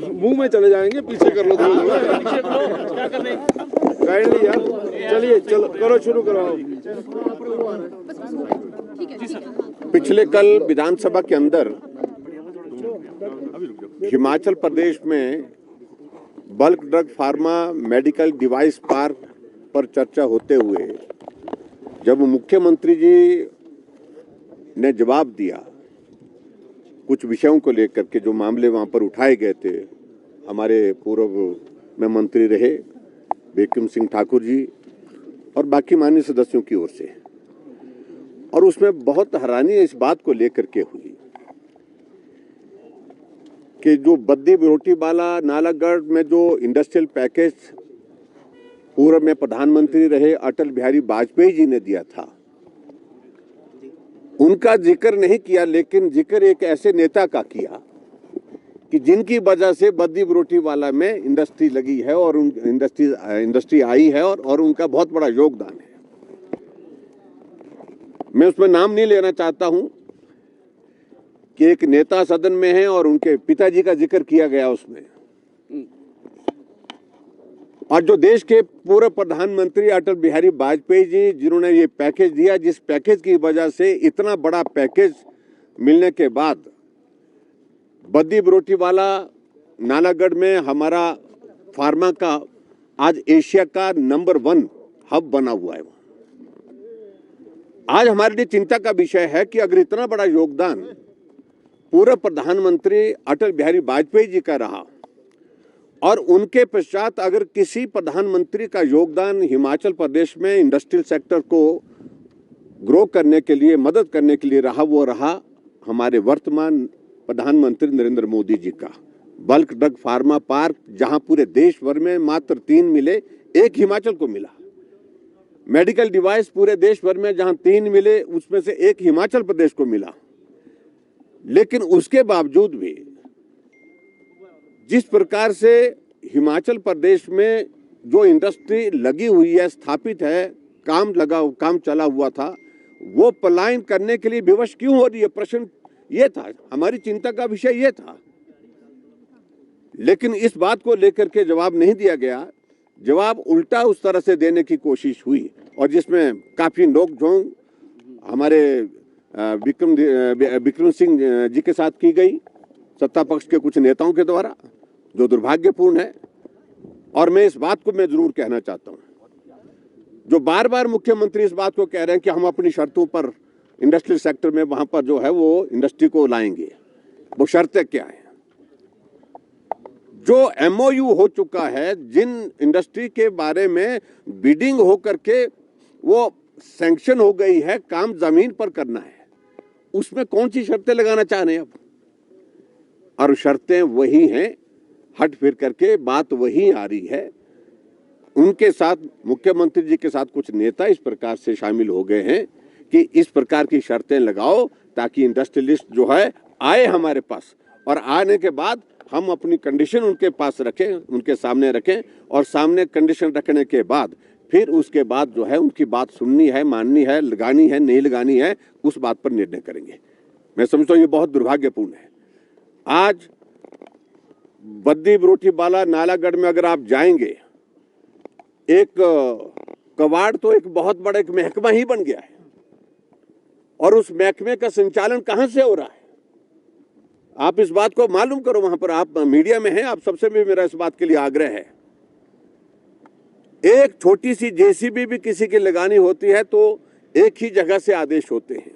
मुंह में चले जाएंगे, पीछे कर लो काइंडली यार। चलिए चलो करो, शुरू करो। पिछले कल विधानसभा के अंदर हिमाचल प्रदेश में bulk drug pharma medical device park पर चर्चा होते हुए जब मुख्यमंत्री जी ने जवाब दिया कुछ विषयों को लेकर के, जो मामले वहां पर उठाए गए थे, हमारे पूर्व में मंत्री रहे बिक्रम सिंह ठाकुर जी और बाकी माननीय सदस्यों की ओर से, और उसमें बहुत हैरानी इस बात को लेकर के हुई कि जो बद्दी बरोटीवाला नालागढ़ में जो इंडस्ट्रियल पैकेज पूर्व में प्रधानमंत्री रहे अटल बिहारी वाजपेयी जी ने दिया था, उनका जिक्र नहीं किया, लेकिन जिक्र एक ऐसे नेता का किया कि जिनकी वजह से बद्दी बरोटीवाला में इंडस्ट्री लगी है और इंडस्ट्री आई है और उनका बहुत बड़ा योगदान है। मैं उसमें नाम नहीं लेना चाहता हूं कि एक नेता सदन में है और उनके पिताजी का जिक्र किया गया उसमें, और जो देश के पूर्व प्रधानमंत्री अटल बिहारी वाजपेयी जी जिन्होंने ये पैकेज दिया, जिस पैकेज की वजह से इतना बड़ा पैकेज मिलने के बाद बद्दी बरोटीवाला नालागढ़ में हमारा फार्मा का आज एशिया का नंबर 1 हब बना हुआ है। आज हमारे लिए चिंता का विषय है कि अगर इतना बड़ा योगदान पूर्व प्रधानमंत्री अटल बिहारी वाजपेयी जी का रहा और उनके पश्चात अगर किसी प्रधानमंत्री का योगदान हिमाचल प्रदेश में इंडस्ट्रियल सेक्टर को ग्रो करने के लिए, मदद करने के लिए रहा, वो रहा हमारे वर्तमान प्रधानमंत्री नरेंद्र मोदी जी का बल्क ड्रग फार्मा पार्क, जहां पूरे देश भर में मात्र 3 मिले, एक हिमाचल को मिला। मेडिकल डिवाइस पूरे देश भर में जहां 3 मिले, उसमें से एक हिमाचल प्रदेश को मिला। लेकिन उसके बावजूद भी जिस प्रकार से हिमाचल प्रदेश में जो इंडस्ट्री लगी हुई है, स्थापित है, काम चला हुआ था, वो पलायन करने के लिए विवश क्यों हो रही है? प्रश्न ये था, हमारी चिंता का विषय ये था। लेकिन इस बात को लेकर के जवाब नहीं दिया गया, जवाब उल्टा उस तरह से देने की कोशिश हुई, और जिसमें काफी नोकझोंक हमारे बिक्रम सिंह जी के साथ की गई, सत्ता पक्ष के कुछ नेताओं के द्वारा, जो दुर्भाग्यपूर्ण है। और मैं इस बात को मैं जरूर कहना चाहता हूं, जो बार बार मुख्यमंत्री इस बात को कह रहे हैं कि हम अपनी शर्तों पर इंडस्ट्रियल सेक्टर में वहां पर जो है वो इंडस्ट्री को लाएंगे, वो शर्तें क्या है? जो एमओयू हो चुका है, जिन इंडस्ट्री के बारे में बिडिंग हो करके वो सैंक्शन हो गई है, काम जमीन पर करना है, उसमें कौन सी शर्तें लगाना चाह रहे हैं अब? और शर्तें वही हैं, हट फिर करके बात वही आ रही है। उनके साथ, मुख्यमंत्री जी के साथ कुछ नेता इस प्रकार से शामिल हो गए हैं कि इस प्रकार की शर्तें लगाओ ताकि इंडस्ट्रियलिस्ट जो है आए हमारे पास, और आने के बाद हम अपनी कंडीशन उनके पास रखें, उनके सामने रखें, और सामने कंडीशन रखने के बाद फिर उसके बाद जो है उनकी बात सुननी है, माननी है, लगानी है, नहीं लगानी है, उस बात पर निर्णय करेंगे। मैं समझता हूँ ये बहुत दुर्भाग्यपूर्ण है। आज बद्दी बरोटीवाला नालागढ़ में अगर आप जाएंगे, एक कबाड़ तो एक बहुत बड़ा एक महकमा ही बन गया है, और उस महकमे का संचालन कहां से हो रहा है? आप इस बात को मालूम करो, वहां पर आप मीडिया में हैं, आप सबसे भी मेरा इस बात के लिए आग्रह है। एक छोटी सी जेसीबी भी किसी की लगानी होती है तो एक ही जगह से आदेश होते हैं,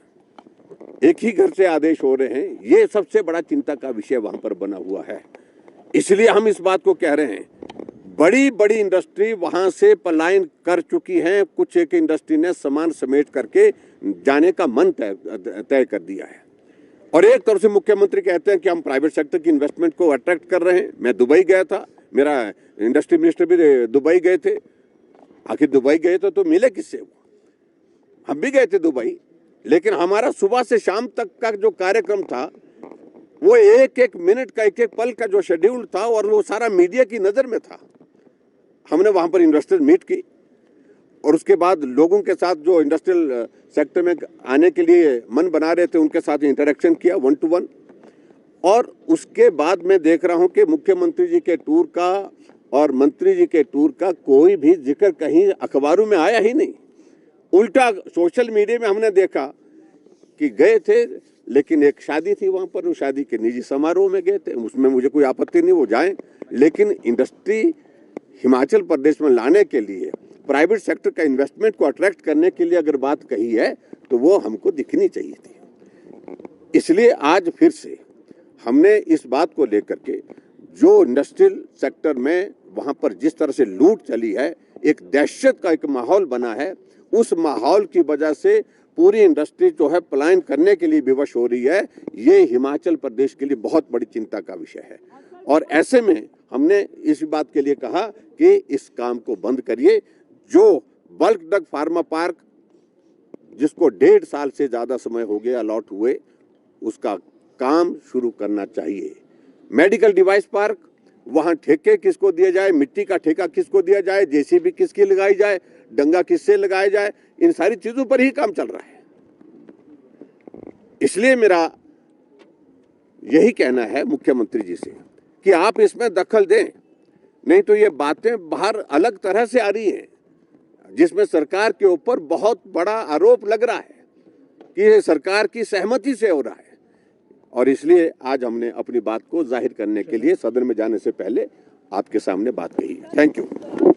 एक ही घर से आदेश हो रहे हैं। ये सबसे बड़ा चिंता का विषय वहां पर बना हुआ है। इसलिए हम इस बात को कह रहे हैं, बड़ी बड़ी इंडस्ट्री वहां से पलायन कर चुकी हैं, कुछ एक इंडस्ट्री ने सामान समेट करके जाने का मन तय कर दिया है। और एक तरफ से मुख्यमंत्री कहते हैं कि हम प्राइवेट सेक्टर की इन्वेस्टमेंट को अट्रैक्ट कर रहे हैं। मैं दुबई गया था, मेरा इंडस्ट्री मिनिस्टर भी दुबई गए थे। आखिर दुबई गए तो मिले किससे? हम भी गए थे दुबई, लेकिन हमारा सुबह से शाम तक का जो कार्यक्रम था, वो एक एक मिनट का, एक एक पल का जो शेड्यूल था, और वो सारा मीडिया की नजर में था। हमने वहां पर इन्वेस्टर मीट की, और उसके बाद लोगों के साथ जो इंडस्ट्रियल सेक्टर में आने के लिए मन बना रहे थे, उनके साथ इंटरेक्शन किया 1 to 1। और उसके बाद मैं देख रहा हूं कि मुख्यमंत्री जी के टूर का और मंत्री जी के टूर का कोई भी जिक्र कहीं अखबारों में आया ही नहीं। उल्टा सोशल मीडिया में हमने देखा कि गए थे, लेकिन एक शादी थी वहां पर, उस शादी के निजी समारोह में गए थे, उसमें मुझे कोई आपत्ति नहीं, वो जाएं, लेकिन इंडस्ट्री हिमाचल प्रदेश में लाने के लिए, प्राइवेट सेक्टर का इन्वेस्टमेंट को अट्रैक्ट करने के लिए अगर बात कही है तो वो हमको दिखनी चाहिए थी। इसलिए आज फिर से हमने इस बात को लेकर के, जो इंडस्ट्रियल सेक्टर में वहां पर जिस तरह से लूट चली है, एक दहशत का एक माहौल बना है, उस माहौल की वजह से पूरी इंडस्ट्री जो है पलायन करने के लिए विवश हो रही है। ये हिमाचल प्रदेश के लिए बहुत बड़ी चिंता का विषय है और ऐसे में हमने इस बात के लिए कहा कि इस काम को बंद करिए। जो बल्क ड्रग फार्मा पार्क जिसको 1.5 साल से ज्यादा समय हो गया अलॉट हुए, उसका काम शुरू करना चाहिए। मेडिकल डिवाइस पार्क, वहां ठेके किसको दिए जाए, मिट्टी का ठेका किसको दिया जाए, जेसीबी किसकी लगाई जाए, डंगा किससे लगाया जाए, इन सारी चीजों पर ही काम चल रहा है। इसलिए मेरा यही कहना है मुख्यमंत्री जी से कि आप इसमें दखल दें, नहीं तो ये बातें बाहर अलग तरह से आ रही हैं, जिसमें सरकार के ऊपर बहुत बड़ा आरोप लग रहा है कि ये सरकार की सहमति से हो रहा है। और इसलिए आज हमने अपनी बात को जाहिर करने के लिए सदन में जाने से पहले आपके सामने बात कही है। Thank you.